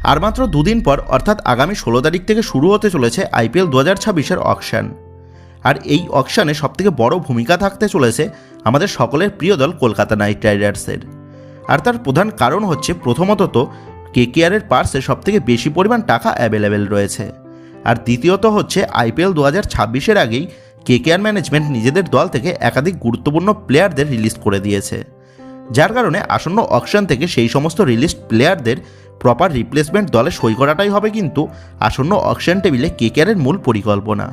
আর মাত্র দুদিন পর অর্থাৎ আগামী 16 তারিখ থেকে শুরু হতে চলেছে IPL 2026-এর অকশন। আর এই অকশনে সবথেকে বড় ভূমিকা থাকতে চলেছে আমাদের সকলের প্রিয় দল কলকাতা নাইট রাইডার্সের। আর তার প্রধান কারণ হচ্ছে প্রথমত তো KKR-এর পার্সে সবথেকে বেশি পরিমাণ টাকা অ্যাভেলেবেল রয়েছে, আর দ্বিতীয়ত হচ্ছে IPL 2026-এর আগেই KKR ম্যানেজমেন্ট নিজেদের দল থেকে একাধিক গুরুত্বপূর্ণ প্লেয়ারদের রিলিজ করে দিয়েছে, যার কারণে আসন্ন অকশন থেকে সেই সমস্ত রিলিজড প্লেয়ারদের প্রপার রিপ্লেসমেন্ট দলে সই করাটাই হবে কিন্তু আসন্ন অকশন টেবিলে KKR-এর মূল পরিকল্পনা।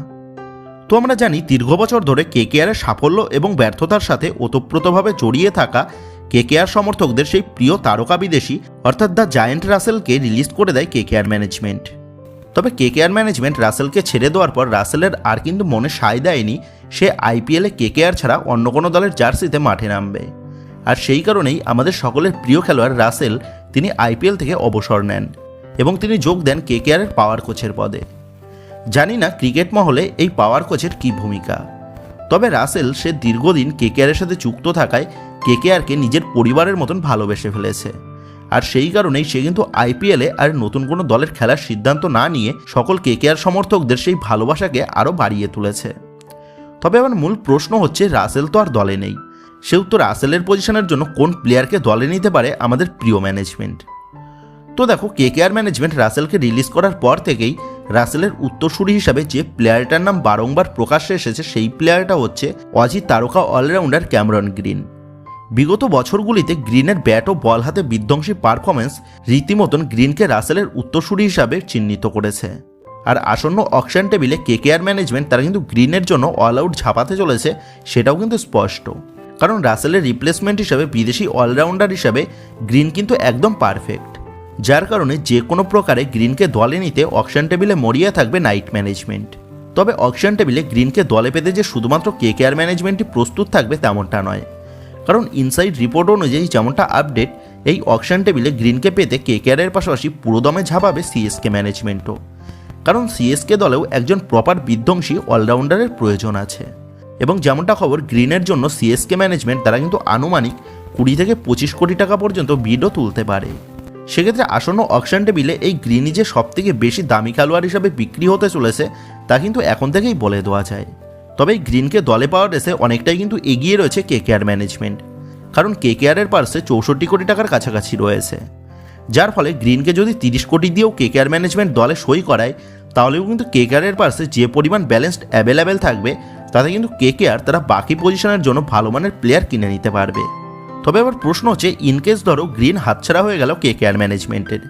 তো আমরা জানি দীর্ঘ বছর ধরে KKR-এর সাফল্য এবং ব্যর্থতার সাথে ওতপ্রোতভাবে জড়িয়ে থাকা KKR সমর্থকদের সেই প্রিয় তারকা বিদেশি অর্থাৎ দ্য জায়ান্ট রাসেলকে রিলিজ করে দেয় KKR ম্যানেজমেন্ট। তবে KKR ম্যানেজমেন্ট রাসেলকে ছেড়ে দেওয়ার পর রাসেলের আর কিন্তু মনে সায় দেয়নি সে IPL-এ KKR ছাড়া অন্য কোনো দলের জার্সিতে মাঠে নামবে। আর সেই কারণেই আমাদের সকলের প্রিয় খেলোয়াড় রাসেল তিনি IPL থেকে অবসর নেন এবং তিনি যোগ দেন KKR-এর পাওয়ার কোচের পদে। জানি না ক্রিকেট মহলে এই পাওয়ার কোচের কী ভূমিকা, তবে রাসেল সে দীর্ঘদিন KKR-এর সাথে যুক্ত থাকায় KKR-কে নিজের পরিবারের মতন ভালোবেসে ফেলেছে। আর সেই কারণেই সে কিন্তু IPL-এ আর নতুন কোনো দলের খেলার সিদ্ধান্ত না নিয়ে সকল KKR সমর্থকদের সেই ভালোবাসাকে আরও বাড়িয়ে তুলেছে। তবে আমার মূল প্রশ্ন হচ্ছে রাসেল তো আর দলে নেই, সেহেতু রাসেলের পজিশনের জন্য কোন প্লেয়ারকে দলে নিতে পারে আমাদের প্রিয় ম্যানেজমেন্ট। তো দেখো KKR ম্যানেজমেন্ট রাসেলকে রিলিজ করার পর থেকেই রাসেলের উত্তরসূরি হিসাবে যে প্লেয়ারটার নাম বারংবার প্রকাশ্যে এসেছে সেই প্লেয়ারটা হচ্ছে অজি তারকা অলরাউন্ডার ক্যামেরন গ্রিন। বিগত বছরগুলিতে গ্রিনের ব্যাট ও বল হাতে বিধ্বংসী পারফরমেন্স রীতিমতন গ্রিনকে রাসেলের উত্তরসূরি হিসাবে চিহ্নিত করেছে। আর আসন্ন অকশন টেবিলে KKR ম্যানেজমেন্ট তারা কিন্তু গ্রিনের জন্য অল আউট ঝাঁপাতে চলেছে, সেটাও কিন্তু স্পষ্ট, কারণ রাসেলের রিপ্লেসমেন্ট হিসাবে বিদেশি অলরাউন্ডার হিসাবে গ্রিন কিন্তু একদম পারফেক্ট, যার কারণে যে কোনো প্রকারে গ্রিনকে দলে নিতে অকশন টেবিলে মরিয়া থাকবে নাইট ম্যানেজমেন্ট। তবে অকশন টেবিলে গ্রিনকে দলে পেতে যে শুধুমাত্র KKR ম্যানেজমেন্টই প্রস্তুত থাকবে তেমনটা নয়, কারণ ইনসাইড রিপোর্ট অনুযায়ী যেমনটা আপডেট, এই অকশন টেবিলে গ্রিনকে পেতে KKR-এর পাশাপাশি পুরোদমে ঝাঁপাবে CSK ম্যানেজমেন্টও, কারণ CSK দলেও একজন প্রপার বিধ্বংসী অলরাউন্ডারের প্রয়োজন আছে। এবং যেমনটা খবর, গ্রিনের জন্য CSK ম্যানেজমেন্ট তারা কিন্তু আনুমানিক 20 থেকে 25 কোটি টাকা পর্যন্ত বিডও তুলতে পারে। সেক্ষেত্রে আসন্ন অকশন টেবিলে এই গ্রিনই যে সবথেকে বেশি দামি খেলোয়াড় হিসাবে বিক্রি হতে চলেছে তা কিন্তু এখন থেকেই বলে দেওয়া যায়। তবে এই গ্রিনকে দলে পাওয়ার রেসে অনেকটাই কিন্তু এগিয়ে রয়েছে KKR ম্যানেজমেন্ট, কারণ KKR-এর পার্সে 64 কোটি টাকার কাছাকাছি রয়েছে, যার ফলে গ্রিনকে যদি 30 কোটি দিয়েও KKR ম্যানেজমেন্ট দলে সই করায় তাহলেও কিন্তু KKR-এর পার্সে যে পরিমাণ ব্যালেন্সড অ্যাভেলেবেল থাকবে তাতে কিন্তু KKR তারা বাকি পজিশনের জন্য ভালো মানের প্লেয়ার কিনে নিতে পারবে। তবে আবার প্রশ্ন হচ্ছে, ইনকেস ধরো গ্রিন হাতছাড়া হয়ে গেল KKR ম্যানেজমেন্টের,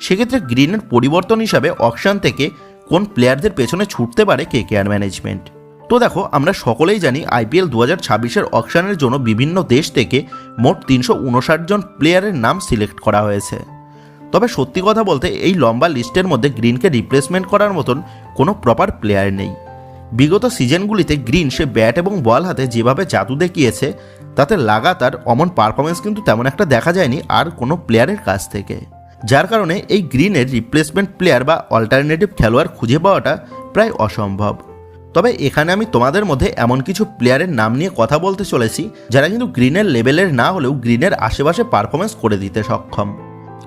সেক্ষেত্রে গ্রিনের পরিবর্তন হিসাবে অকশন থেকে কোন প্লেয়ারদের পেছনে ছুটতে পারে KKR ম্যানেজমেন্ট। তো দেখো, আমরা সকলেই জানি IPL 2026-এর অকশনের জন্য বিভিন্ন দেশ থেকে মোট 359 জন প্লেয়ারের নাম সিলেক্ট করা হয়েছে। তবে সত্যি কথা বলতে এই লম্বা লিস্টের মধ্যে গ্রিনকে রিপ্লেসমেন্ট করার মতন কোনো প্রপার প্লেয়ার নেই। বিগত সিজনগুলিতে গ্রিন সে ব্যাট এবং বল হাতে যেভাবে জাদু দেখিয়েছে তাতে লাগাতার অমন পারফরমেন্স কিন্তু তেমন একটা দেখা যায়নি আর কোনো প্লেয়ারের কাছ থেকে, যার কারণে এই গ্রিনের রিপ্লেসমেন্ট প্লেয়ার বা অল্টারনেটিভ খেলোয়াড় খুঁজে পাওয়াটা প্রায় অসম্ভব। তবে এখানে আমি তোমাদের মধ্যে এমন কিছু প্লেয়ারের নাম নিয়ে কথা বলতে চলেছি যারা কিন্তু গ্রিনের লেভেলের না হলেও গ্রিনের আশেপাশে পারফরমেন্স করে দিতে সক্ষম।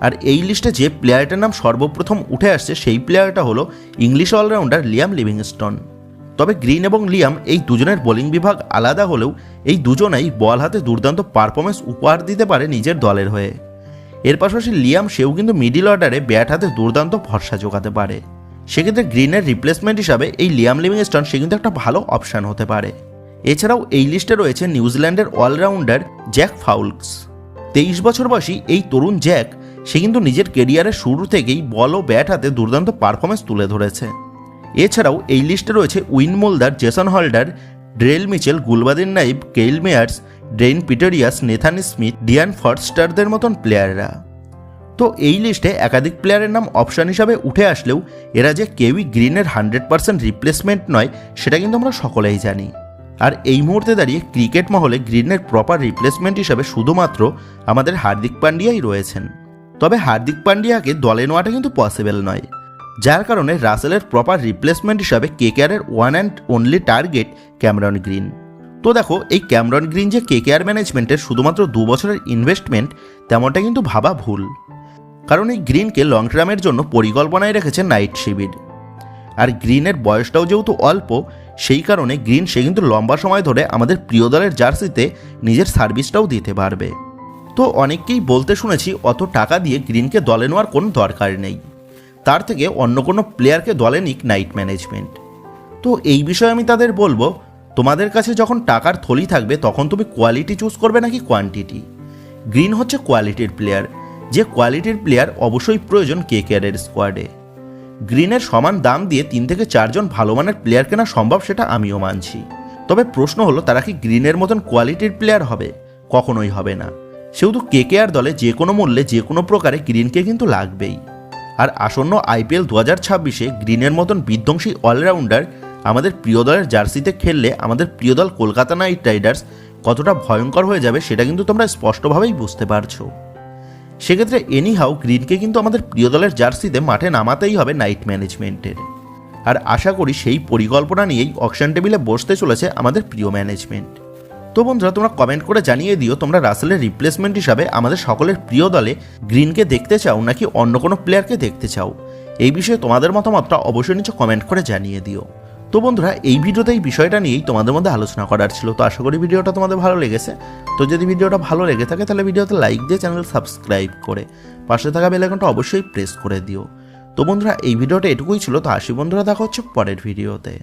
আর এই লিস্টে যে প্লেয়ারটার নাম সর্বপ্রথম উঠে আসছে সেই প্লেয়ারটা হলো ইংলিশ অলরাউন্ডার লিয়াম লিভিংস্টন। তবে গ্রিন এবং লিয়াম এই দুজনের বোলিং বিভাগ আলাদা হলেও এই দুজনেই বল হাতে দুর্দান্ত পারফরমেন্স উপহার দিতে পারে নিজের দলের হয়ে। এর পাশাপাশি লিয়াম সেও কিন্তু মিডিল অর্ডারে ব্যাট হাতে দুর্দান্ত ভরসা জোগাতে পারে। সেক্ষেত্রে গ্রিনের রিপ্লেসমেন্ট হিসাবে এই লিয়াম লিভিংস্টন সে কিন্তু একটা ভালো অপশান হতে পারে। এছাড়াও এই লিস্টে রয়েছে নিউজিল্যান্ডের অলরাউন্ডার জ্যাক ফাউলস। 23 বছর বয়সী এই তরুণ জ্যাক সে কিন্তু নিজের কেরিয়ারের শুরু থেকেই বল ও ব্যাট হাতে দুর্দান্ত পারফরমেন্স তুলে ধরেছে। এছাড়াও এই লিস্টে রয়েছে Wiaan Mulder, Jason Holder, Daryl Mitchell, Gulbadin Naib, Kyle Mayers, Dwaine Pretorius, Nathan Smith, Dian ফর্স্টারদের মতন প্লেয়াররা। তো এই লিস্টে একাধিক প্লেয়ারের নাম অপশান হিসাবে উঠে আসলেও এরা যে কেউই গ্রিনের 100% রিপ্লেসমেন্ট নয় সেটা কিন্তু আমরা সকলেই জানি। আর এই মুহূর্তে দাঁড়িয়ে ক্রিকেট মহলে গ্রিনের প্রপার রিপ্লেসমেন্ট হিসাবে শুধুমাত্র আমাদের হার্দিক পান্ডিয়াই রয়েছেন। তবে হার্দিক পান্ডিয়াকে দলে নেওয়াটা কিন্তু পসিবল নয়, যার কারণে রাসেলের প্রপার রিপ্লেসমেন্ট হিসাবে KKR-এর one and only target Cameron Green. তো দেখো, এই ক্যামেরন গ্রিন যে KKR ম্যানেজমেন্টের শুধুমাত্র 2 বছরের ইনভেস্টমেন্ট তেমনটা কিন্তু ভাবা ভুল। কারণ এই গ্রিনকে লং টার্মের জন্য পরিকল্পনায় রেখেছে নাইট শিবির। আর গ্রিনের বয়সটাও যেহেতু অল্প, সেই কারণে গ্রিন সে কিন্তু লম্বা সময় ধরে আমাদের প্রিয় দলের জার্সিতে নিজের সার্ভিসটাও দিতে পারবে। তো অনেককেই বলতে শুনেছি অত টাকা দিয়ে গ্রিনকে দলে নেওয়ার কোনো দরকার নেই, তার থেকে অন্য কোনো প্লেয়ারকে দলে নিক নাইট ম্যানেজমেন্ট। তো এই বিষয়ে আমি তাদের বলবো, তোমাদের কাছে যখন টাকার থলি থাকবে তখন তুমি কোয়ালিটি চুজ করবে নাকি কোয়ান্টিটি? গ্রিন হচ্ছে কোয়ালিটির প্লেয়ার, যে কোয়ালিটির প্লেয়ার অবশ্যই প্রয়োজন কেকেআরের স্কোয়াডে। গ্রিনের সমান দাম দিয়ে 3 থেকে 4 জন ভালো মানের প্লেয়ার কেনা সম্ভব, সেটা আমিও মানছি। তবে প্রশ্ন হলো তারা কি গ্রিনের মতন কোয়ালিটির প্লেয়ার হবে? কখনোই হবে না। সেহেতু কেকেআর দলে যে কোনো মূল্যে যে কোনো প্রকারে গ্রিনকে কিন্তু লাগবেই। আর আসন্ন আইপিএল 2026-এ গ্রিনের মতন বিধ্বংসী অলরাউন্ডার আমাদের প্রিয় দলের জার্সিতে খেললে আমাদের প্রিয় দল কলকাতা নাইট রাইডার্স কতটা ভয়ঙ্কর হয়ে যাবে সেটা কিন্তু তোমরা স্পষ্টভাবেই বুঝতে পারছো। সেক্ষেত্রে এনিহাউ গ্রিনকে কিন্তু আমাদের প্রিয় দলের জার্সিতে মাঠে নামাতেই হবে নাইট ম্যানেজমেন্টের। আর আশা করি সেই পরিকল্পনা নিয়েই অকশন টেবিলে বসতে চলেছে আমাদের প্রিয় ম্যানেজমেন্ট। তো বন্ধুরা, তোমরা কমেন্ট করে জানিয়ে দিও তোমরা রাসেলের রিপ্লেসমেন্ট হিসাবে আমাদের সকলের প্রিয় দলে গ্রিনকে দেখতে চাও নাকি অন্য কোনো প্লেয়ারকে দেখতে চাও। এই বিষয়ে তোমাদের মতামতটা অবশ্যই নিচে কমেন্ট করে জানিয়ে দিও। তো বন্ধুরা, এই ভিডিওতে এই বিষয়টা নিয়েই তোমাদের মধ্যে আলোচনা করার ছিল। তো আশা করি ভিডিওটা তোমাদের ভালো লেগেছে। তো যদি ভিডিওটা ভালো লেগে থাকে তাহলে ভিডিওতে লাইক দিয়ে চ্যানেল সাবস্ক্রাইব করে পাশে থাকা বেল আইকনটা অবশ্যই প্রেস করে দিও। তো বন্ধুরা, এই ভিডিওটা এটুকুই ছিল। তো আসি বন্ধুরা, দেখা হচ্ছে পরের ভিডিওতে।